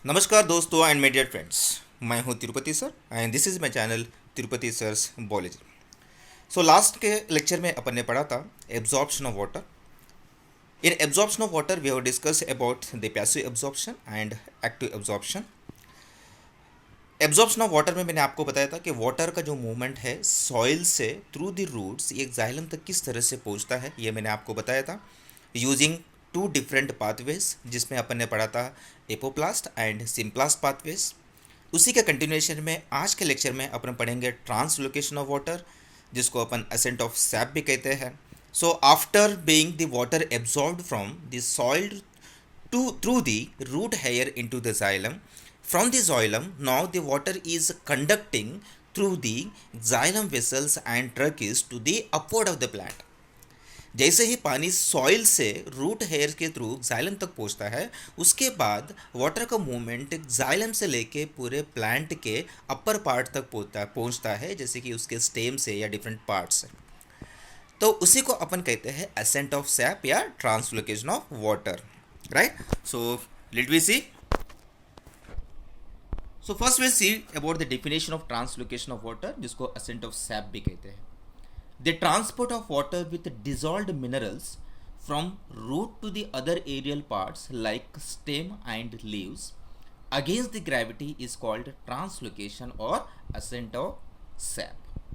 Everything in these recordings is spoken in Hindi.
नमस्कार दोस्तों एंड मीडिया फ्रेंड्स। मैं हूं Tirupati sir and this is my channel Tirupati sir's biology. So last के लेक्चर में अपन ने पढ़ा था absorption of water. In absorption of water we have discuss about the passive absorption and active absorption. Absorption of water में मैंने आपको बताया था कि वाटर का जो मूवमेंट है सॉइल से थ्रू द रूट्स ये जाइलम तक किस तरह से पहुंचता है, ये मैंने आपको बताया था यूजिंग टू डिफरेंट पाथवेज, जिसमें अपन ने पढ़ा था एपोप्लास्ट एंड सिम्प्लास्ट पाथवेज। उसी के कंटिन्यूएशन में आज के लेक्चर में अपन पढ़ेंगे ट्रांसलोकेशन ऑफ वाटर, जिसको अपन असेंट ऑफ सैप भी कहते हैं। So after being the water absorbed from the soil through the root hair into the xylem. From the xylem, now the water is conducting through the xylem vessels and trachea to the upward of the plant. जैसे ही पानी सॉइल से रूट हेयर के थ्रू जाइलम तक पहुंचता है, उसके बाद वाटर का मूवमेंट जाइलम से लेके पूरे प्लांट के अपर पार्ट तक पहुंचता है, जैसे कि उसके स्टेम से या डिफरेंट पार्ट से। तो उसी को अपन कहते हैं असेंट ऑफ सैप या translocation of water, right. So let we see. So first will see about the definition of translocation of water, जिसको असेंट ऑफ सैप भी कहते हैं। The transport of water with dissolved minerals from root to the other aerial parts like stem and leaves against the gravity is called translocation और असेंट ऑफ सैप।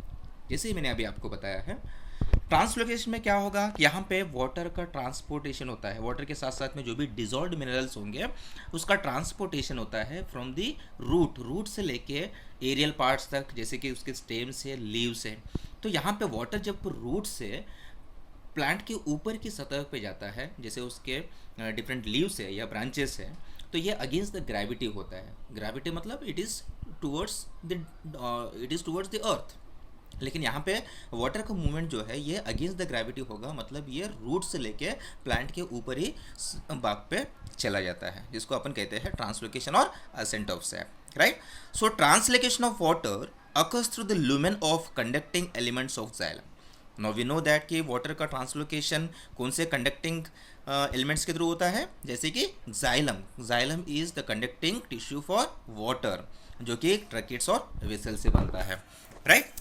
जैसे मैंने अभी आपको बताया है, ट्रांसलोकेशन में क्या होगा कि यहाँ पे वाटर का ट्रांसपोर्टेशन होता है, वाटर के साथ साथ में जो भी डिजॉल्व्ड मिनरल्स होंगे उसका ट्रांसपोर्टेशन होता है फ्रॉम दी रूट से लेके एरियल पार्ट्स तक, जैसे कि उसके स्टेम से, लीव से। तो यहाँ पे वाटर जब रूट से प्लांट के ऊपर की सतह पे जाता है, जैसे उसके डिफरेंट लीव्स है या ब्रांचेस है, तो ये अगेंस्ट द ग्रेविटी होता है। ग्रेविटी मतलब it is towards the earth. लेकिन यहाँ पे वाटर का मूवमेंट जो है ये अगेंस्ट द ग्रेविटी होगा, मतलब ये रूट से लेके प्लांट के ऊपर ही भाग पे चला जाता है, जिसको अपन कहते हैं ट्रांसलोकेशन और ascent of sap, right. So translocation of water occurs through the lumen of conducting elements of xylem. Now we know that कि वाटर का ट्रांसलोकेशन कौन से कंडक्टिंग एलिमेंट्स के थ्रू होता है, जैसे कि xylem is the conducting tissue for water, जो कि ट्रैकेट्स और वेसल से बनता है, राइट।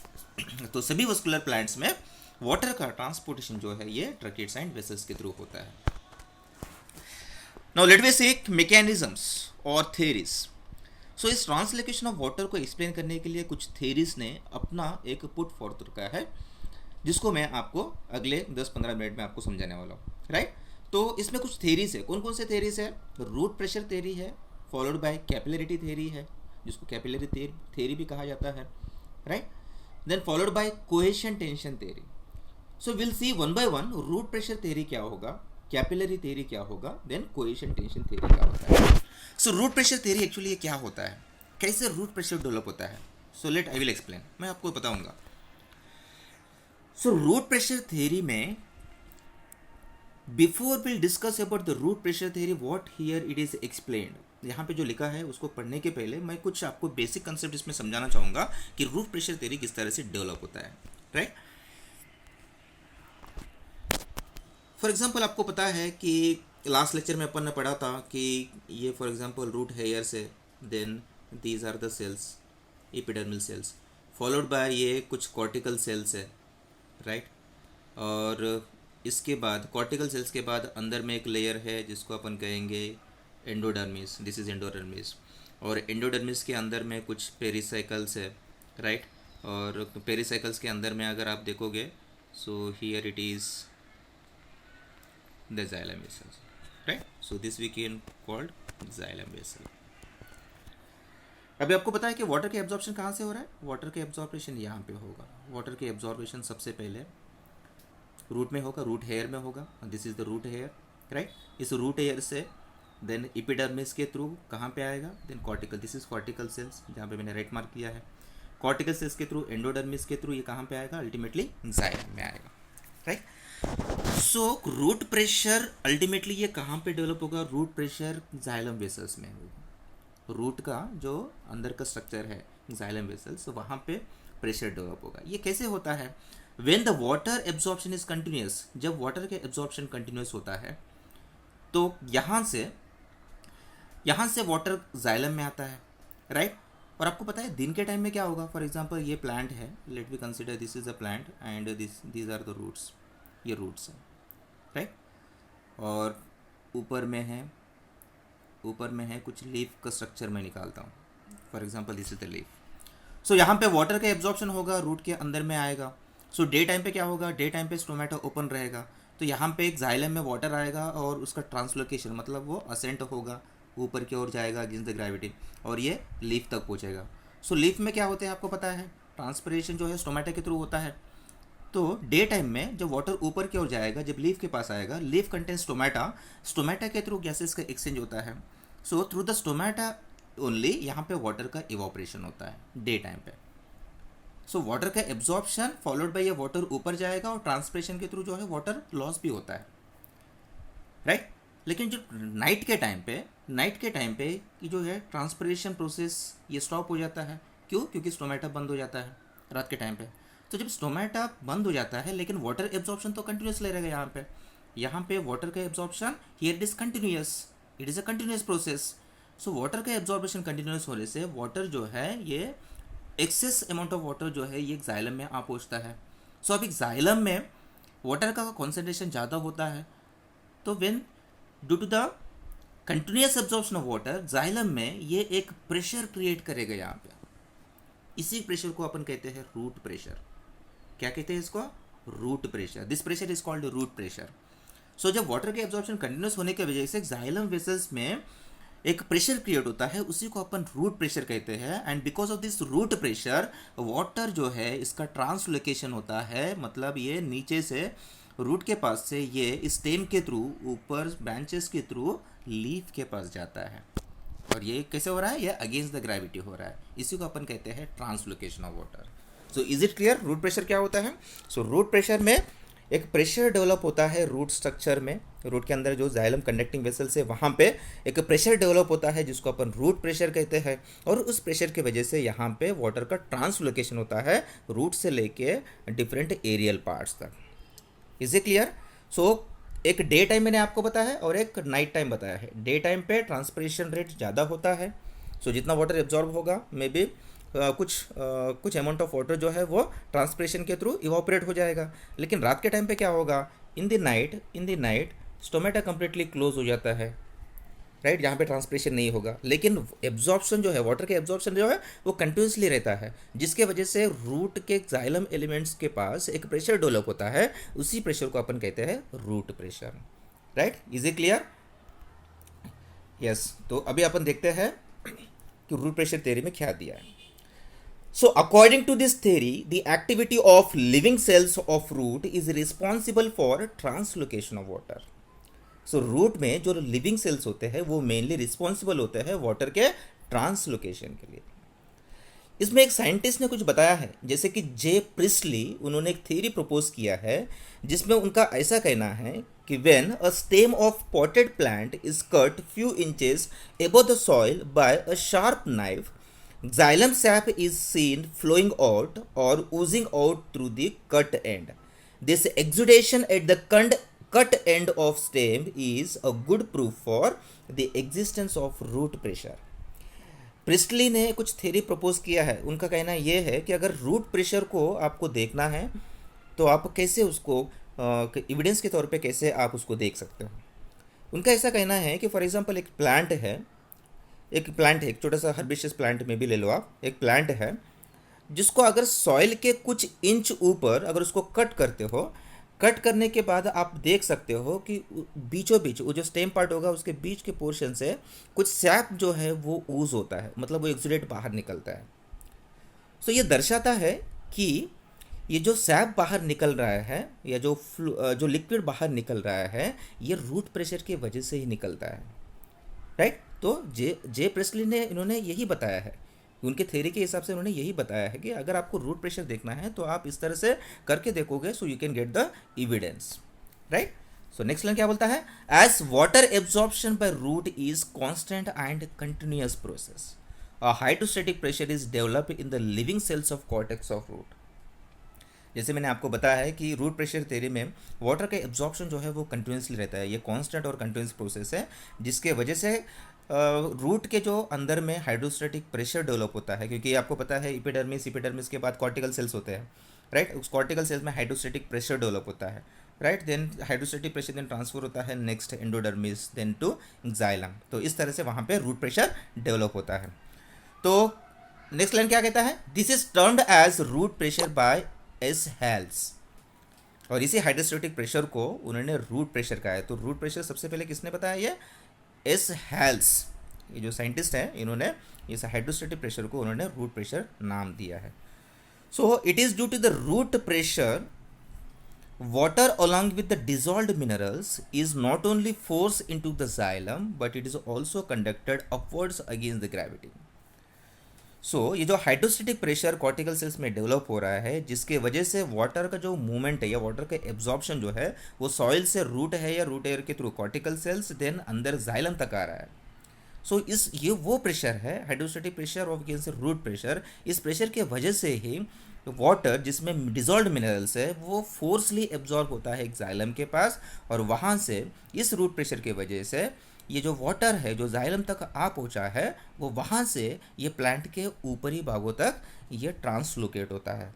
तो सभी वस्कुलर प्लांट्स में वाटर का ट्रांसपोर्टेशन जो है ये ट्रैकेट्स एंड वेसल्स के थ्रू होता है। Now let we see mechanisms और थ्योरीज। सो इस ट्रांसलोकेशन ऑफ वाटर को एक्सप्लेन करने के लिए कुछ थ्योरीज ने अपना एक पुट फॉर्थ रखा है, जिसको मैं आपको अगले 10-15 मिनट में आपको समझाने वाला हूँ, राइट। तो इसमें कुछ थ्योरीज है। कौन कौन से थ्योरीज है? रूट प्रेशर थ्योरी है, फॉलोड बाय कैपिलरिटी थ्योरी है, जिसको कैपिलरी थ्योरी भी कहा जाता है, right. Then followed by cohesion tension theory. So will see one by one root pressure theory क्या होगा, कैपिलरी थ्योरी क्या होगा, देन कोहेशन टेंशन थ्योरी क्या होता है। So root pressure theory actually ये क्या होता है, कैसे रूट प्रेशर डेवलप होता है? So let I will explain, मैं आपको बताऊंगा। सो रूट प्रेशर थ्योरी में before will discuss about the root pressure theory what here it is explained, यहाँ पे जो लिखा है उसको पढ़ने के पहले मैं कुछ आपको बेसिक कंसेप्ट इसमें समझाना चाहूँगा कि रूट प्रेशर थ्योरी किस तरह से डेवलप होता है, राइट। फॉर एग्जांपल आपको पता है कि लास्ट लेक्चर में अपन ने पढ़ा था कि ये फॉर एग्जांपल रूट हेयर्स है, then these are the cells, epidermal cells, followed by ये कुछ कॉर्टिकल सेल्स है, राइट। और इसके बाद कॉर्टिकल सेल्स के बाद अंदर में एक लेयर है जिसको अपन कहेंगे एंडोडर्मिस, दिस इज एंडोडर्मिस। और एंडोडर्मिस के अंदर में कुछ पेरिसाइकल्स है, राइट। और पेरिसाइकल्स के अंदर में अगर आप देखोगे, so here it is the xylem vessel, right. So this we can called xylem vessel. अभी आपको पता है कि वाटर के एब्जॉर्प्शन कहाँ से हो रहा है? वाटर के एब्जॉर्प्शन यहाँ पे होगा। वाटर के एब्जॉर्प्शन सबसे पहले रूट में होगा, रूट हेयर में होगा, this is the root hair, right. इस रूट हेयर से देन एपिडर्मिस के थ्रू कहाँ पे आएगा, then cortical, this is cortical cells, जहाँ पे मैंने राइट मार्क किया है। कॉर्टिकल सेल्स के थ्रू, एंडोडर्मिस के थ्रू ये कहाँ पे आएगा, अल्टीमेटली जाइलम में आएगा, right. So root pressure ultimately ये कहाँ पे डेवलप होगा? रूट प्रेशर जाइलम वेसल्स में होगा। रूट का जो अंदर का स्ट्रक्चर है जाइलम वेसल्स, वहाँ पे प्रेशर डेवलप होगा। ये कैसे होता है? When the water absorption is continuous, जब वाटर के एब्जॉर्प्शन कंटिन्यूस होता है तो यहाँ से यहाँ से वाटर जाइलम में आता है, राइट। और आपको पता है दिन के टाइम में क्या होगा, फॉर एग्जांपल ये प्लांट है, let we consider this is a plant and these are the roots, ये रूट्स हैं, राइट। और ऊपर में है, ऊपर में है कुछ लीफ का स्ट्रक्चर मैं निकालता हूँ, for example this is the leaf. So यहाँ पे वाटर का एब्जॉर्प्शन होगा, रूट के अंदर में आएगा। सो डे टाइम पे क्या होगा, डे टाइम पे स्टोमेटा ओपन रहेगा, तो यहाँ पे एक जाइलम में वाटर आएगा और उसका ट्रांसलोकेशन मतलब वो असेंट होगा, ऊपर की ओर जाएगा अगेंस्ट द ग्रेविटी और ये लीफ तक पहुँचेगा। सो लीफ में क्या होते हैं आपको पता है, ट्रांसपरेशन जो है स्टोमेटा के थ्रू होता है। तो डे टाइम में जब वाटर ऊपर की ओर जाएगा, जब लीफ के पास आएगा, लीफ कंटेन स्टोमेटा, स्टोमेटा के थ्रू गैसेस का एक्सचेंज होता है। So through the stomata only यहाँ पे वाटर का इवापोरेशन होता है डे टाइम पे। सो वाटर का एब्जॉर्प्शन फॉलोड बाय ये वाटर ऊपर जाएगा और ट्रांसप्रेशन के थ्रू जो है वाटर लॉस भी होता है, राइट। लेकिन जो नाइट के टाइम पे, नाइट के टाइम पे कि जो है ट्रांसपरेशन प्रोसेस ये स्टॉप हो जाता है। क्यों? क्योंकि स्टोमेटा बंद हो जाता है रात के टाइम पे। तो जब स्टोमेटा बंद हो जाता है लेकिन वाटर एब्जॉर्प्शन तो कंटिन्यूस ले रहेगा यहाँ पे वाटर का absorption here it is continuous, it is a continuous process. So water का एब्जॉर्बेशन कंटिन्यूस होने से वाटर जो है ये एक्सेस अमाउंट ऑफ वाटर जो है ये जाइलम में आ पहुँचता है। सो अब एक जाइलम में वाटर का कॉन्सेंट्रेशन ज़्यादा होता है, तो when due to the continuous absorption of water xylem में ये एक प्रेशर क्रिएट करेगा यहाँ पे। इसी प्रेशर को अपन कहते हैं रूट प्रेशर। क्या कहते हैं इसको? Root pressure. This pressure is called root pressure. So जब वाटर के एब्जॉर्प्शन कंटिन्यूस होने की वजह से जाइलम वेसल्स में एक प्रेशर क्रिएट होता है, उसी को अपन रूट प्रेशर कहते हैं। And because of this root pressure water जो है इसका ट्रांसलोकेशन होता है, मतलब ये नीचे से रूट के पास से ये स्टेम के थ्रू ऊपर ब्रांचेस के थ्रू लीफ के पास जाता है। और ये कैसे हो रहा है? ये अगेंस्ट द ग्रेविटी हो रहा है। इसी को अपन कहते हैं translocation of water. So is it clear root pressure क्या होता है? सो रूट प्रेशर में एक प्रेशर डेवलप होता है रूट स्ट्रक्चर में, रूट के अंदर जो जाइलम कंडक्टिंग वेसल्स है वहाँ पे एक प्रेशर डेवलप होता है जिसको अपन रूट प्रेशर कहते हैं। और उस प्रेशर की वजह से यहाँ पे वाटर का ट्रांसलोकेशन होता है रूट से लेके डिफरेंट एरियल पार्ट्स तक। Is it clear? सो एक डे टाइम मैंने आपको बताया है और एक नाइट टाइम बताया है। डे टाइम पे ट्रांसपिरेशन रेट ज़्यादा होता है, सो जितना वाटर एब्जॉर्ब होगा मे बी कुछ अमाउंट ऑफ वाटर जो है वो ट्रांसपिरेशन के थ्रू इवापोरेट हो जाएगा। लेकिन रात के टाइम पे क्या होगा? In the night stomata completely close हो जाता है, राइट, यहाँ पे ट्रांसपिरेशन नहीं होगा। लेकिन एब्जॉर्प्शन जो है, वाटर के एब्जॉर्प्शन जो है वो कंटिन्यूसली रहता है, जिसके वजह से रूट के जाइलम एलिमेंट्स के पास एक प्रेशर डेवलप होता है। उसी प्रेशर को अपन कहते हैं root pressure, right. Is it clear? Yes. तो अभी अपन देखते हैं कि रूट प्रेशर थ्योरी में क्या दिया है। So according to this theory, the activity of living cells of root is responsible for translocation of water. So root में जो लिविंग सेल्स होते हैं वो मेनली रिस्पॉन्सिबल होते हैं वाटर के ट्रांसलोकेशन के लिए। इसमें एक साइंटिस्ट ने कुछ बताया है, जैसे कि जे प्रिस्टली, उन्होंने एक थ्योरी प्रपोज किया है जिसमें उनका ऐसा कहना है कि when a stem of potted plant is cut few inches above the soil by a sharp knife, xylem sap is seen flowing out or oozing out through the cut end. This exudation at the cut end of stem is a good proof for the existence of root pressure. Priestly ने कुछ थ्योरी प्रपोज किया है। उनका कहना यह है कि अगर रूट प्रेशर को आपको देखना है तो आप कैसे उसको एविडेंस के तौर पे कैसे आप उसको देख सकते हो। उनका ऐसा कहना है कि फॉर एग्जांपल एक प्लांट है, एक छोटा सा हर्बिशियस प्लांट में भी ले लो आप, एक प्लांट है जिसको अगर सॉइल के कुछ इंच ऊपर अगर उसको कट करते हो, कट करने के बाद आप देख सकते हो कि बीचों बीच वो जो स्टेम पार्ट होगा उसके बीच के पोर्शन से कुछ सैप जो है वो ऊज होता है, मतलब वो एक्सुडेट बाहर निकलता है। सो ये दर्शाता है कि ये जो सैप बाहर निकल रहा है या जो लिक्विड बाहर निकल रहा है ये रूट प्रेशर की वजह से ही निकलता है, राइट। तो जे प्रिस्टली ने इन्होंने यही बताया है, उनके थ्योरी के हिसाब से उन्होंने यही बताया है कि अगर आपको रूट प्रेशर देखना है तो आप इस तरह से करके देखोगे, so you can get the evidence, right. So next line क्या बोलता है? As water absorption by root is constant and continuous process, a hydrostatic pressure is develop in the living cells of cortex of root. जैसे मैंने आपको बताया है कि रूट प्रेशर थ्योरी में वाटर का एब्जॉर्प्शन जो है वो कंटिन्यूसली रहता है, ये कांस्टेंट और कंटिन्यूस प्रोसेस है, जिसके वजह से रूट के जो अंदर में हाइड्रोस्टैटिक प्रेशर डेवलप होता है, क्योंकि आपको पता है एपिडर्मिस के बाद कॉर्टिकल सेल्स होते हैं, राइट। उस कॉर्टिकल सेल्स में हाइड्रोस्टैटिक प्रेशर डेवलप होता है, right. Then hydrostatic pressure then transfer होता है next endodermis then to xylem. तो इस तरह से वहाँ पे रूट प्रेशर डेवलप होता है। तो नेक्स्ट लाइन क्या कहता है, this is termed as root pressure by S Hales. और इसी हाइड्रोस्टैटिक प्रेशर को उन्होंने रूट प्रेशर कहा है। तो रूट प्रेशर सबसे पहले किसने बताया, ये एस हेल्स, ये जो साइंटिस्ट हैं, इन्होंने इस हाइड्रोस्टैटिक प्रेशर को उन्होंने रूट प्रेशर नाम दिया है। So it is due to the root pressure water along with the dissolved minerals is not only forced into the xylem but it is also conducted upwards against the gravity. सो ये जो हाइड्रोस्टेटिक प्रेशर कॉर्टिकल सेल्स में डेवलप हो रहा है, जिसके वजह से वाटर का जो मूवमेंट है या वाटर का एब्जॉर्प्शन जो है वो सॉइल से रूट है या रूट एयर के थ्रू कॉर्टिकल सेल्स देन अंदर जाइलम तक आ रहा है। सो ये वो प्रेशर है हाइड्रोस्टेटिक प्रेशर और रूट प्रेशर। इस प्रेशर के वजह से ही वाटर जिसमें डिजॉल्व्ड मिनरल्स है वो फोर्सली एब्जॉर्ब होता है एक जाइलम के पास, और वहाँ से इस रूट प्रेशर की वजह से ये जो वाटर है जो जाइलम तक आ पहुँचा है वो वहाँ से ये प्लांट के ऊपरी भागों तक ये ट्रांसलोकेट होता है,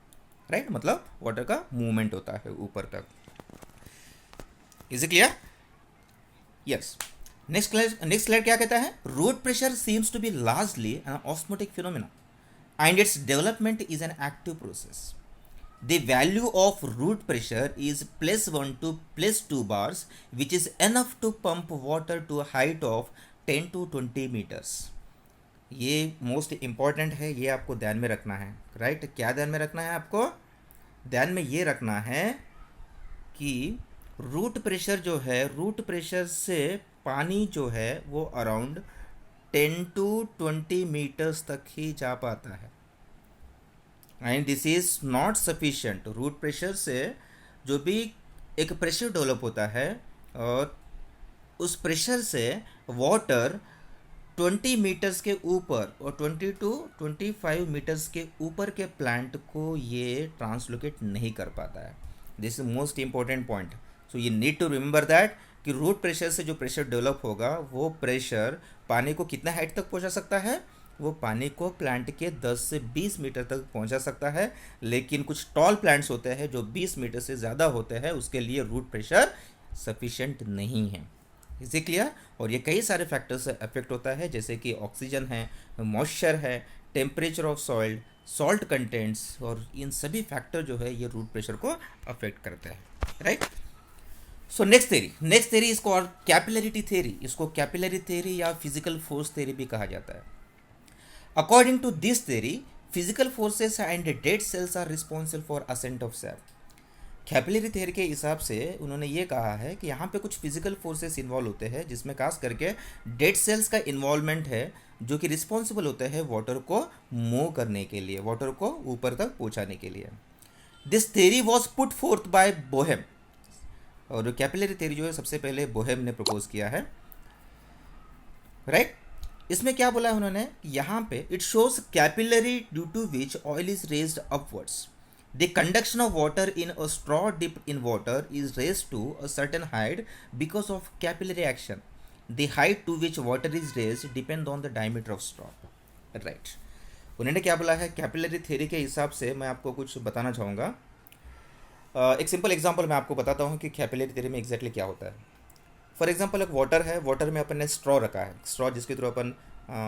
राइट। मतलब वाटर का मूवमेंट होता है ऊपर तक। Is it clear? Yes. Next slide क्या कहता है, root pressure seems to be largely an osmotic phenomena and its development is an active process. The value of root pressure is +1 to +2 bars, which is enough to pump water to a height of 10 to 20 meters. ये मोस्ट इम्पॉर्टेंट है, ये आपको ध्यान में रखना है, राइट। क्या ध्यान में रखना है आपको? ध्यान में ये रखना है कि रूट प्रेशर जो है, रूट प्रेशर से पानी जो है वो अराउंड 10 to 20 मीटर्स तक ही जा पाता है, and this is not sufficient. Root pressure से जो भी एक प्रेशर डेवलप होता है और उस प्रेशर से वाटर 20 मीटर्स के ऊपर और 20 to 25 मीटर्स के ऊपर के प्लांट को ये ट्रांसलोकेट नहीं कर पाता है। This is most important point. So you need to remember that कि रूट प्रेशर से जो प्रेशर डेवलप होगा वो प्रेशर पानी को कितना हाइट तक पहुंचा सकता है, वो पानी को प्लांट के 10 से 20 मीटर तक पहुंचा सकता है। लेकिन कुछ टॉल प्लांट्स होते हैं जो 20 मीटर से ज़्यादा होते हैं, उसके लिए रूट प्रेशर सफिशिएंट नहीं है। Is it clear? और ये कई सारे फैक्टर्स से अफेक्ट होता है, जैसे कि ऑक्सीजन है, मॉइस्चर है, temperature of soil, salt contents, और इन सभी फैक्टर जो है ये रूट प्रेशर को अफेक्ट करते हैं, राइट। सो नेक्स्ट थेरी इसको और कैपिलरिटी थेरी, इसको कैपिलरी थेरी या फिजिकल फोर्स थेरी भी कहा जाता है। According to this theory, physical forces and dead cells are responsible for ascent of sap. Capillary theory के हिसाब से उन्होंने ये कहा है कि यहाँ पे कुछ फिजिकल फोर्सेस इन्वॉल्व होते हैं, जिसमें खास करके डेड सेल्स का इन्वॉल्वमेंट है, जो कि रिस्पॉन्सिबल होते हैं वाटर को मूव करने के लिए, वाटर को ऊपर तक पहुँचाने के लिए। This theory was put forth by Boehm, और कैपिलरी थ्योरी जो है सबसे पहले बोहेम ने प्रपोज किया है, राइट। इसमें क्या बोला है उन्होंने, यहाँ पे it shows capillary due to which oil is raised upwards. The conduction of water in a straw dip in water is raised to a certain height because of capillary action. The height to which water is raised depend on the diameter of straw, right. उन्होंने क्या बोला है, कैपिलरी थ्योरी के हिसाब से मैं आपको कुछ बताना चाहूँगा। एक सिंपल एग्जांपल मैं आपको बताता हूँ कि कैपिलरी थ्योरी में एग्जैक्टली क्या होता है। फॉर एग्जांपल एक वाटर है, वाटर में अपन ने स्ट्रॉ रखा है, स्ट्रॉ जिसके थ्रू अपन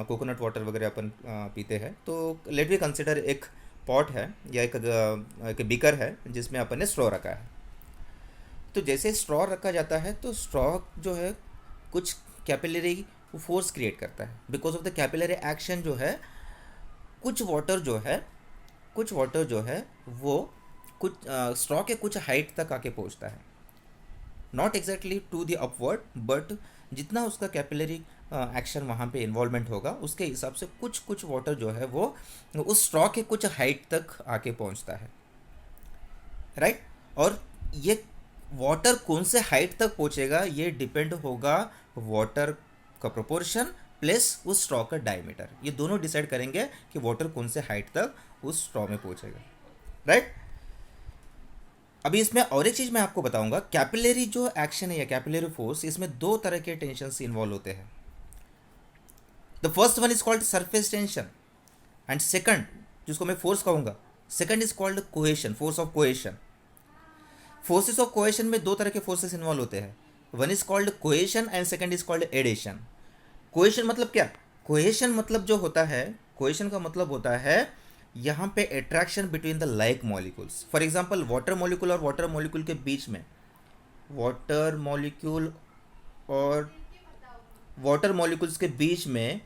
कोकोनट वाटर वगैरह अपन पीते हैं। तो लेट वी कंसिडर एक पॉट है या एक बीकर है जिसमें अपन ने स्ट्रॉ रखा है। तो जैसे स्ट्रॉ रखा जाता है तो स्ट्रॉ जो है कुछ कैपिलरी फोर्स क्रिएट करता है। Because of the capillary action जो है कुछ वाटर जो है वो कुछ स्ट्रॉ के कुछ हाइट तक आके पहुंचता है, not exactly to the upward, but जितना उसका कैपिलरी एक्शन वहाँ पे इन्वॉल्वमेंट होगा उसके हिसाब से कुछ वाटर जो है वो उस स्ट्रॉ के कुछ हाइट तक आके पहुँचता है, राइट। और ये वाटर कौन से हाइट तक पहुँचेगा ये डिपेंड होगा वाटर का प्रोपोर्शन प्लस उस स्ट्रॉ का डायमीटर, ये दोनों डिसाइड करेंगे कि वाटर कौन से हाइट तक उस स्ट्रॉ में पहुँचेगा, राइट। अभी इसमें और एक चीज़ मैं आपको बताऊंगा, कैपिलरी जो एक्शन है या कैपिलरी फोर्स, इसमें दो तरह के टेंशन इन्वॉल्व होते हैं। The first one is called surface tension and second, जिसको मैं फोर्स कहूँगा, second is called cohesion, force of cohesion. Forces of cohesion में दो तरह के फोर्सेस इन्वॉल्व होते हैं, one is called cohesion and second is called adhesion. Cohesion मतलब क्या? कोहेशन मतलब जो होता है, कोहेशन का मतलब होता है यहाँ पे attraction between the like molecules. For example water molecule और वाटर मॉलिक्यूल के बीच में, वाटर मॉलिक्यूल और वाटर मॉलिक्यूल्स के बीच में,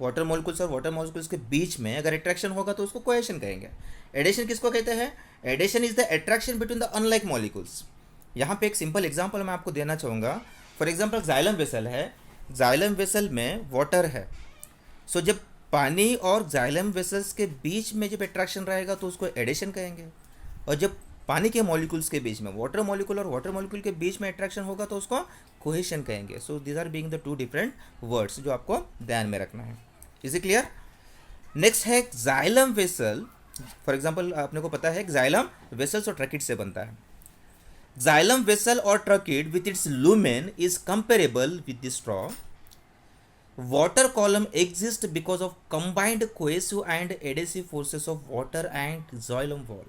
वाटर मॉलिक्यूल्स और वाटर मॉलिक्यूल्स के बीच में अगर अट्रैक्शन होगा तो उसको कोहेशन कहेंगे। एडेशन किसको कहते हैं? Adhesion is the attraction between the unlike molecules. यहाँ पे एक सिंपल एग्जांपल मैं आपको देना चाहूँगा। फॉर एग्जांपल जाइलम वेसल है, जाइलम वेसल में वाटर है, सो जब पानी और जाइलम वेसल्स के बीच में जब अट्रैक्शन रहेगा तो उसको एडेशन कहेंगे, और जब पानी के मॉलिक्यूल्स के बीच में, वाटर मॉलिक्यूल और वाटर मॉलिक्यूल के बीच में अट्रैक्शन होगा तो उसको कोहेशन कहेंगे। So these are being the two different words जो आपको ध्यान में रखना है। Is it clear? नेक्स्ट है जाइलम वेसल। फॉर एग्जांपल आपने को पता है जाइलम वेसल्स और ट्रैकिड से बनता है। जाइलम वेसल और tracheid with its lumen is comparable with the straw. Water column exist because of combined cohesive and adhesive forces of water and xylem wall.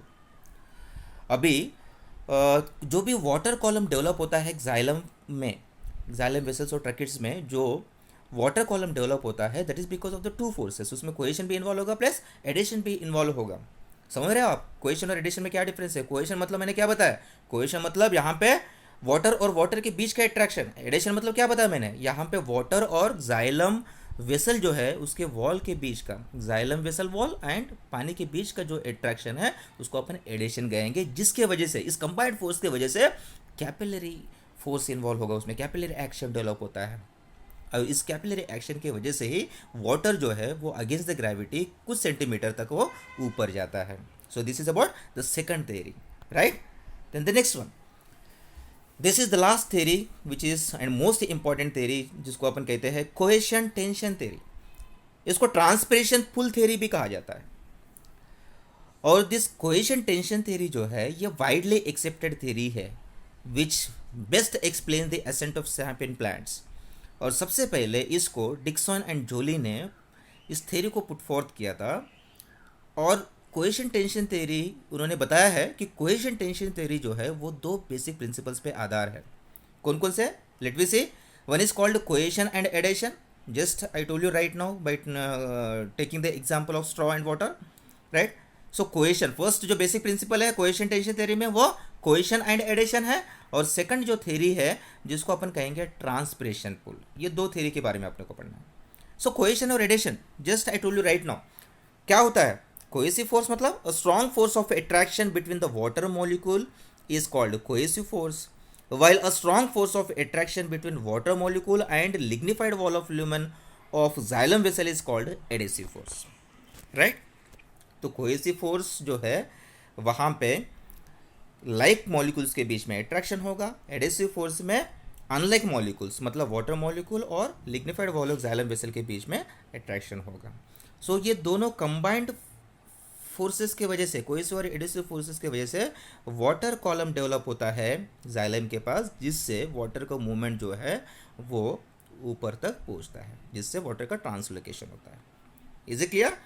अभी जो भी वाटर कॉलम डेवलप होता है जाइलम में, जाइलम वेसल्स और ट्रैकिड्स में जो वाटर कॉलम डेवलप होता है, that is because of the two forces. उसमें कोहेशन भी इन्वॉल्व होगा प्लस एडिशन भी इन्वॉल्व होगा। समझ रहे हो आप कोहेशन और एडिशन में क्या डिफरेंस है? कोहेशन मतलब मैंने क्या बताया, कोहेशन मतलब यहाँ पे वाटर और वाटर के बीच का अट्रैक्शन। एडिशन मतलब क्या बताया मैंने, यहाँ पे वाटर और जाइलम वेसल जो है उसके वॉल के बीच का, जाइलम वेसल वॉल एंड पानी के बीच का जो अट्रैक्शन है उसको अपन एडिशन कहेंगे, जिसके वजह से, इस कंबाइंड फोर्स की वजह से कैपिलरी फोर्स इन्वॉल्व होगा, उसमें कैपिलरी एक्शन डेवलप होता है। और इस कैपिलरी एक्शन की वजह से ही वाटर जो है वो अगेंस्ट द ग्रेविटी कुछ सेंटीमीटर तक वो ऊपर जाता है। So this is about the second theory, right? Then the next one, this is the last theory which is and most important theory, जिसको अपन कहते हैं कोहेशन टेंशन थ्योरी। इसको ट्रांसपिरेशन पुल थ्योरी भी कहा जाता है। और दिस कोहेशन टेंशन थ्योरी जो है ये वाइडली एक्सेप्टेड थ्योरी है विच best explain the ascent of SAP in plants. और सबसे पहले इसको डिक्सन एंड जोली ने इस थ्योरी को पुट फोर्थ किया था। और कोहेशन टेंशन थ्योरी उन्होंने बताया है कि कोहेशन टेंशन थ्योरी जो है वो दो बेसिक प्रिंसिपल्स पे आधार है। कौन कौन से? Let we see. One is called cohesion and adhesion, just I told you right now by taking the example of straw and water, right? So cohesion first जो बेसिक प्रिंसिपल है कोहेशन टेंशन थ्योरी में वो कोहेशन एंड एडेशन है। और सेकंड जो थ्योरी है जिसको अपन कहेंगे ट्रांसपिरेशन पुल। ये दो थ्योरी के बारे में आपने को पढ़ना है। सो कोहेशन और adhesion, just I told you right now, क्या होता है? कोहेसिव फोर्स मतलब a strong force of attraction between the water molecule is called cohesive force, while a strong force of attraction between water molecule and lignified wall of lumen of xylem vessel is called adhesive force, right? तो कोहेसिव फोर्स जो है वहाँ पे लाइक मॉलिक्यूल्स के बीच में अट्रैक्शन होगा, एडेसिव फोर्स में अनलाइक मॉलिक्यूल्स मतलब वाटर मॉलिक्यूल और lignified wall of xylem vessel के बीच में अट्रैक्शन होगा। सो ये दोनों कंबाइंड फोर्सेस के वजह से, कोहेसिव और एडेसिव फोर्सेस के वजह से वाटर कॉलम डेवलप होता है जाइलम के पास, जिससे वाटर का मूवमेंट जो है वो ऊपर तक पहुंचता है, जिससे वाटर का ट्रांसलोकेशन होता है। Is it clear?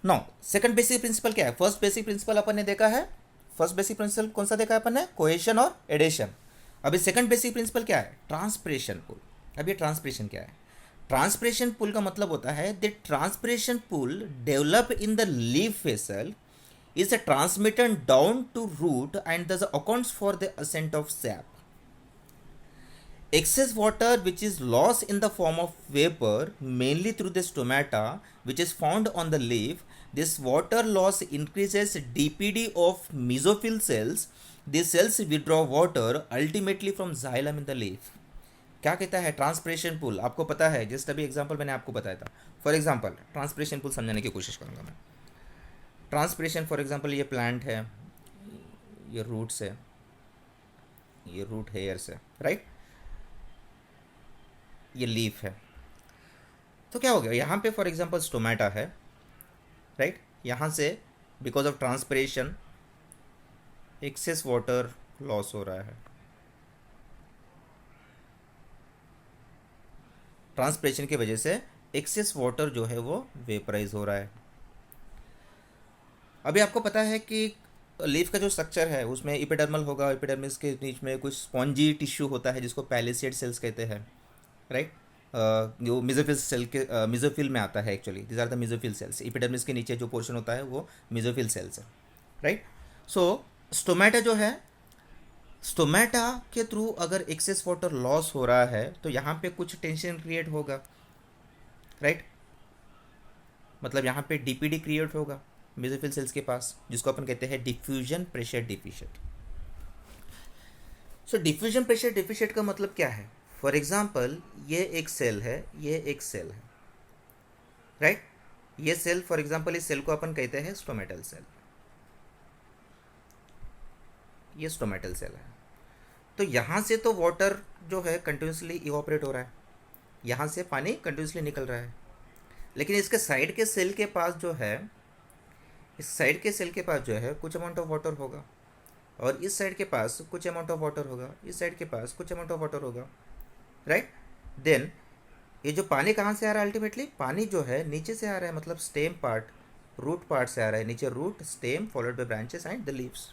No, second basic principle क्या है? फर्स्ट बेसिक प्रिंसिपल अपन ने देखा है, फर्स्ट बेसिक प्रिंसिपल कौन सा देखा है अपन ने? कोहेशन और एडेशन। अभी सेकंड बेसिक प्रिंसिपल क्या है? Transpiration pull. अब ये ट्रांसपिरेशन क्या है? ट्रांसपिरेशन पुल का मतलब होता है the transpiration pull develop in the leaf vessel is transmitted down to root and thus accounts for the ascent of sap. Excess water which is lost in the form of vapor mainly through the stomata which is found on the leaf. This water loss increases DPD of mesophyll cells. These cells withdraw water ultimately from xylem in the leaf. क्या कहता है ट्रांसपिरेशन पुल? आपको पता है, जस्ट अभी एग्जांपल मैंने आपको बताया था। फॉर एग्जांपल ट्रांसपिरेशन पुल समझाने की कोशिश करूंगा मैं। ट्रांसपिरेशन फॉर एग्जांपल ये प्लांट है, ये रूट्स है, ये रूट हेयर्स है, राइट? ये लीफ है। तो क्या हो गया यहाँ पे? फॉर एग्जांपल स्टोमेटा है, राइट? यहाँ से because of transpiration excess water loss हो रहा है, ट्रांसपिरेशन की वजह से एक्सेस वाटर जो है वो वेपराइज हो रहा है। अभी आपको पता है कि लीफ का जो स्ट्रक्चर है उसमें एपिडर्मल होगा, एपिडर्मिस के बीच में कुछ स्पॉन्जी टिश्यू होता है जिसको पैलिसेड सेल्स कहते हैं, राइट। जो मिजोफिल सेल के मिजोफिल में आता है, actually this are the mesophyll cells. Epidermis के नीचे जो पोर्शन होता है वो मिजोफिल सेल्स है, राइट। सो स्टोमेटा जो है, स्टोमेटा के थ्रू अगर एक्सेस वाटर लॉस हो रहा है तो यहाँ पे कुछ टेंशन क्रिएट होगा, राइट। मतलब यहाँ पे डीपीडी क्रिएट होगा मेसोफिल सेल्स के पास, जिसको अपन कहते हैं डिफ्यूजन प्रेशर डिफिशिएट। सो डिफ्यूजन प्रेशर डिफिशिएट का मतलब क्या है? फॉर एग्जांपल ये एक सेल है, ये एक सेल है, राइट। ये सेल, फॉर एग्जांपल इस सेल को अपन कहते हैं स्टोमेटल सेल। ये स्टोमेटल सेल है। तो यहाँ से तो वाटर जो है कंटिन्यूसली इवापोरेट हो रहा है, यहाँ से पानी कंटिन्यूसली निकल रहा है, लेकिन इसके साइड के सेल के पास जो है, इस साइड के सेल के पास जो है कुछ अमाउंट ऑफ वाटर होगा, और इस साइड के पास कुछ अमाउंट ऑफ वाटर होगा, इस साइड के पास कुछ अमाउंट ऑफ वाटर होगा, राइट। देन ये जो पानी कहाँ से आ रहा है? अल्टीमेटली पानी जो है नीचे से आ रहा है, मतलब स्टेम पार्ट, रूट पार्ट से आ रहा है, नीचे root, stem, followed by branches and the leaves.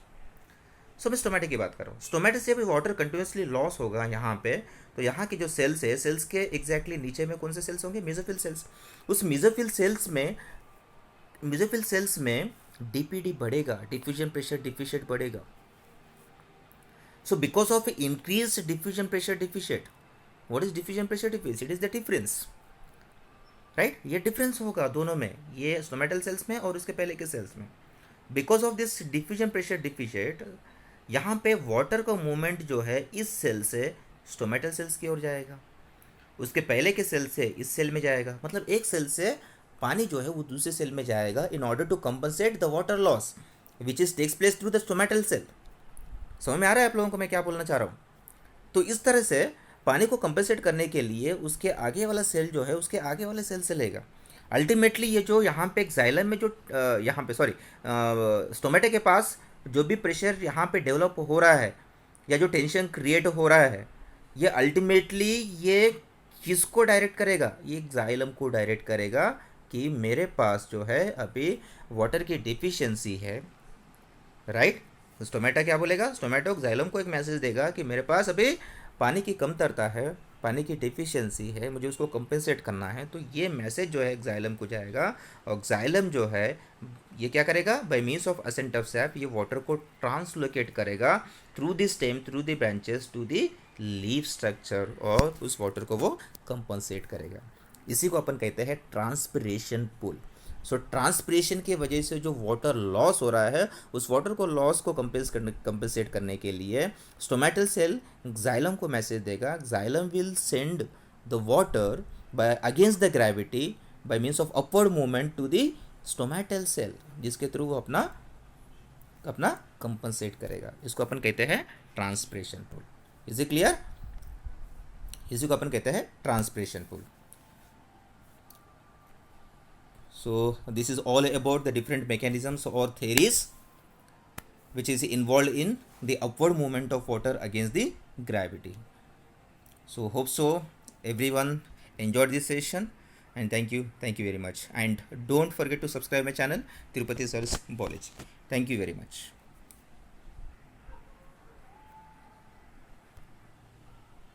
So मैं स्टोमेटा की बात कर रहा हूँ। स्टोमेटा से अभी वाटर कंटिन्यूसली लॉस होगा यहाँ पे, तो यहाँ की जो सेल्स है, सेल्स के एग्जैक्टली नीचे में कौन से सेल्स होंगे? Mesophyll cells. उस मेसोफिल सेल्स में डीपीडी बढ़ेगा, डिफ्यूजन प्रेशर डिफिशिएट बढ़ेगा। So because of increase diffusion pressure deficit, what is diffusion pressure deficit? Is the difference, right. ये डिफरेंस होगा दोनों में, ये स्टोमेटल सेल्स में और उसके पहले के सेल्स में। Because of this diffusion pressure deficit, यहाँ पे वाटर का मूवमेंट जो है इस सेल से स्टोमेटल सेल्स की ओर जाएगा, उसके पहले के सेल से इस सेल में जाएगा। मतलब एक सेल से पानी जो है वो दूसरे सेल में जाएगा in order to compensate the water loss which is takes place through the stomatal cell. समझ में आ रहा है आप लोगों को मैं क्या बोलना चाह रहा हूँ? तो इस तरह से पानी को कंपनसेट करने के लिए उसके आगे वाला सेल जो है उसके आगे वाले सेल से लेगा। अल्टीमेटली ये जो यहाँ पे एक जाइलम में जो यहाँ पे सॉरी स्टोमेटा के पास जो भी प्रेशर यहाँ पे डेवलप हो रहा है या जो टेंशन क्रिएट हो रहा है, ये अल्टीमेटली ये किसको डायरेक्ट करेगा? ये जाइलम को डायरेक्ट करेगा कि मेरे पास जो है अभी वाटर की डिफिशियंसी है, राइट। स्टोमेटा क्या बोलेगा? स्टोमेटो जाइलम को एक मैसेज देगा कि मेरे पास अभी पानी की कमतरता है, पानी की डिफिशियंसी है, मुझे उसको कंपेंसेट करना है। तो ये मैसेज जो है जाइलम को जाएगा, और जाइलम जो है ये क्या करेगा? By means of ascent of sap ये वाटर को ट्रांसलोकेट करेगा through the stem, through the branches to the leaf structure, और उस वाटर को वो कंपनसेट करेगा। इसी को अपन कहते हैं ट्रांसपिरेशन पुल। सो ट्रांसपिरेशन की वजह से जो वाटर लॉस हो रहा है, उस वाटर को लॉस को कंपेंसेट करने के लिए स्टोमेटल सेल जाइलम को मैसेज देगा। Xylem will send the water by against the gravity by means of upward movement to the stomatal cell, जिसके थ्रू वो अपना कंपनसेट करेगा। इसको अपन कहते हैं transpiration pull. Is it clear? इसी को अपन कहते हैं transpiration pull. So this is all about the different mechanisms or theories which is involved in the upward movement of water against the gravity. So hope so everyone enjoyed this session, and thank you very much, and don't forget to subscribe my channel Tirupati Sir's Knowledge. Thank you very much.